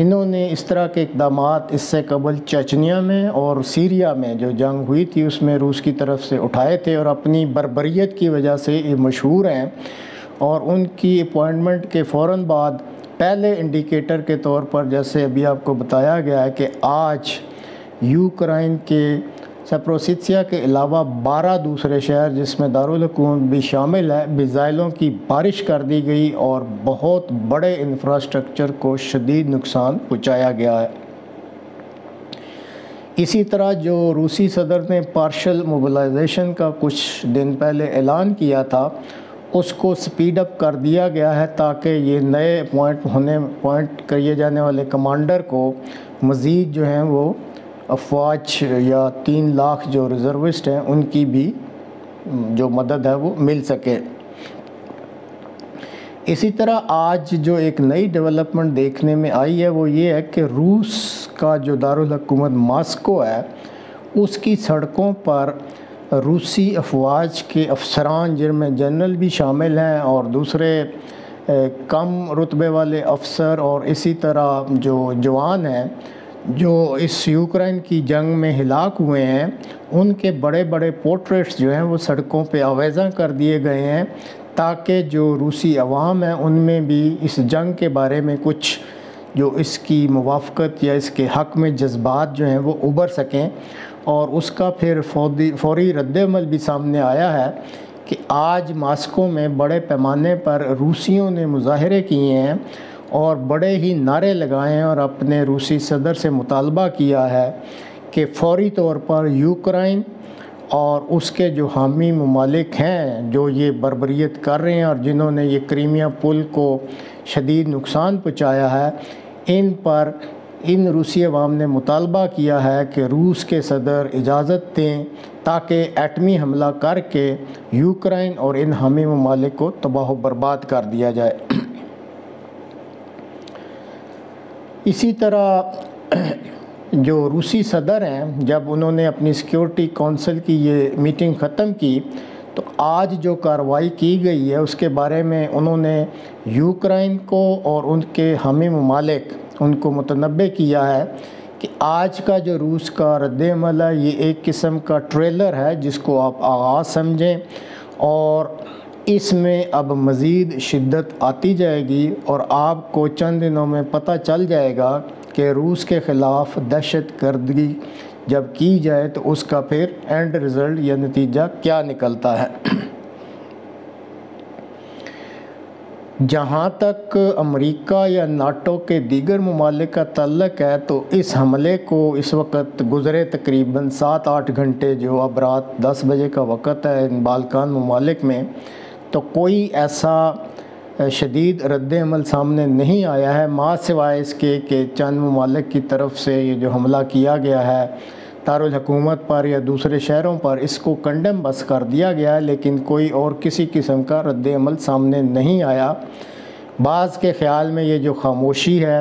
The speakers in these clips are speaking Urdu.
انہوں نے اس طرح کے اقدامات اس سے قبل چچنیا میں اور سیریا میں جو جنگ ہوئی تھی اس میں روس کی طرف سے اٹھائے تھے، اور اپنی بربریت کی وجہ سے یہ مشہور ہیں۔ اور ان کی اپوائنٹمنٹ کے فوراً بعد پہلے انڈیکیٹر کے طور پر جیسے ابھی آپ کو بتایا گیا ہے کہ آج یوکرائن کے سپروسیتسیا کے علاوہ 12 دوسرے شہر جس میں دارالحکومت بھی شامل ہے میزائلوں کی بارش کر دی گئی اور بہت بڑے انفراسٹرکچر کو شدید نقصان پہنچایا گیا ہے۔ اسی طرح جو روسی صدر نے پارشل موبلائزیشن کا کچھ دن پہلے اعلان کیا تھا اس کو سپیڈ اپ کر دیا گیا ہے تاکہ یہ نئے اپوائنٹ کیے جانے والے کمانڈر کو مزید جو ہیں وہ افواج یا 3 لاکھ جو ریزروسٹ ہیں ان کی بھی جو مدد ہے وہ مل سکے۔ اسی طرح آج جو ایک نئی ڈیولپمنٹ دیکھنے میں آئی ہے وہ یہ ہے کہ روس کا جو دارالحکومت ماسکو ہے اس کی سڑکوں پر روسی افواج کے افسران جن میں جنرل بھی شامل ہیں اور دوسرے کم رتبے والے افسر اور اسی طرح جو جوان ہیں جو اس یوکرائن کی جنگ میں ہلاک ہوئے ہیں ان کے بڑے بڑے پورٹریٹس جو ہیں وہ سڑکوں پہ آویزاں کر دیے گئے ہیں تاکہ جو روسی عوام ہیں ان میں بھی اس جنگ کے بارے میں کچھ جو اس کی موافقت یا اس کے حق میں جذبات جو ہیں وہ ابھر سکیں۔ اور اس کا پھر فوری رد عمل بھی سامنے آیا ہے کہ آج ماسکو میں بڑے پیمانے پر روسیوں نے مظاہرے کیے ہیں اور بڑے ہی نعرے لگائے ہیں اور اپنے روسی صدر سے مطالبہ کیا ہے کہ فوری طور پر یوکرائن اور اس کے جو حامی ممالک ہیں جو یہ بربریت کر رہے ہیں اور جنہوں نے یہ کریمیا پل کو شدید نقصان پہنچایا ہے ان روسی عوام نے مطالبہ کیا ہے کہ روس کے صدر اجازت دیں تاکہ ایٹمی حملہ کر کے یوکرائن اور ان حامی ممالک کو تباہ و برباد کر دیا جائے۔ اسی طرح جو روسی صدر ہیں جب انہوں نے اپنی سیکیورٹی کونسل کی یہ میٹنگ ختم کی تو آج جو کارروائی کی گئی ہے اس کے بارے میں انہوں نے یوکرائن کو اور ان کے حامی ممالک ان کو متنبہ کیا ہے کہ آج کا جو روس کا رد عمل ہے یہ ایک قسم کا ٹریلر ہے جس کو آپ آغاز سمجھیں اور اس میں اب مزید شدت آتی جائے گی اور آپ کو چند دنوں میں پتہ چل جائے گا کہ روس کے خلاف دہشت گردی جب کی جائے تو اس کا پھر اینڈ رزلٹ یا نتیجہ کیا نکلتا ہے۔ جہاں تک امریکہ یا ناٹو کے دیگر ممالک کا تعلق ہے تو اس حملے کو اس وقت گزرے تقریباً 7-8 گھنٹے جو اب رات 10 بجے کا وقت ہے ان بالکان ممالک میں تو کوئی ایسا شدید رد عمل سامنے نہیں آیا ہے ماں سوائے اس کے کہ چند ممالک کی طرف سے یہ جو حملہ کیا گیا ہے دارالحکومت پر یا دوسرے شہروں پر اس کو کنڈم بس کر دیا گیا ہے لیکن کوئی اور کسی قسم کا رد عمل سامنے نہیں آیا۔ بعض کے خیال میں یہ جو خاموشی ہے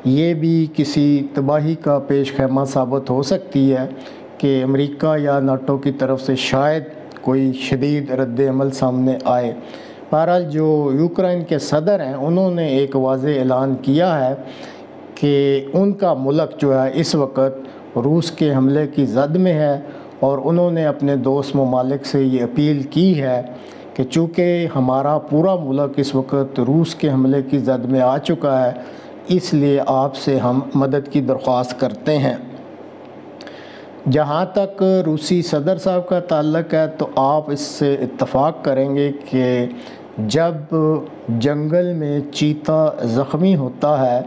یہ بھی کسی تباہی کا پیش خیمہ ثابت ہو سکتی ہے کہ امریکہ یا ناٹو کی طرف سے شاید کوئی شدید رد عمل سامنے آئے۔ بہرحال جو یوکرائن کے صدر ہیں انہوں نے ایک واضح اعلان کیا ہے کہ ان کا ملک جو ہے اس وقت روس کے حملے کی زد میں ہے اور انہوں نے اپنے دوست ممالک سے یہ اپیل کی ہے کہ چونکہ ہمارا پورا ملک اس وقت روس کے حملے کی زد میں آ چکا ہے اس لیے آپ سے ہم مدد کی درخواست کرتے ہیں۔ جہاں تک روسی صدر صاحب کا تعلق ہے تو آپ اس سے اتفاق کریں گے کہ جب جنگل میں چیتا زخمی ہوتا ہے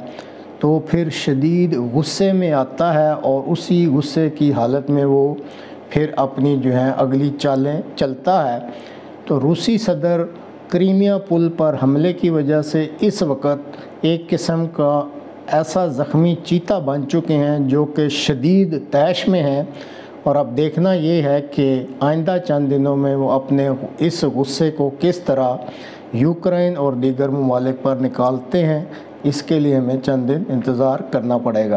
تو پھر شدید غصے میں آتا ہے اور اسی غصے کی حالت میں وہ پھر اپنی جو ہیں اگلی چالیں چلتا ہے۔ تو روسی صدر کریمیا پل پر حملے کی وجہ سے اس وقت ایک قسم کا ایسا زخمی چیتا بن چکے ہیں جو کہ شدید طیش میں ہیں اور اب دیکھنا یہ ہے کہ آئندہ چند دنوں میں وہ اپنے اس غصے کو کس طرح یوکرائن اور دیگر ممالک پر نکالتے ہیں، اس کے لیے ہمیں چند دن انتظار کرنا پڑے گا۔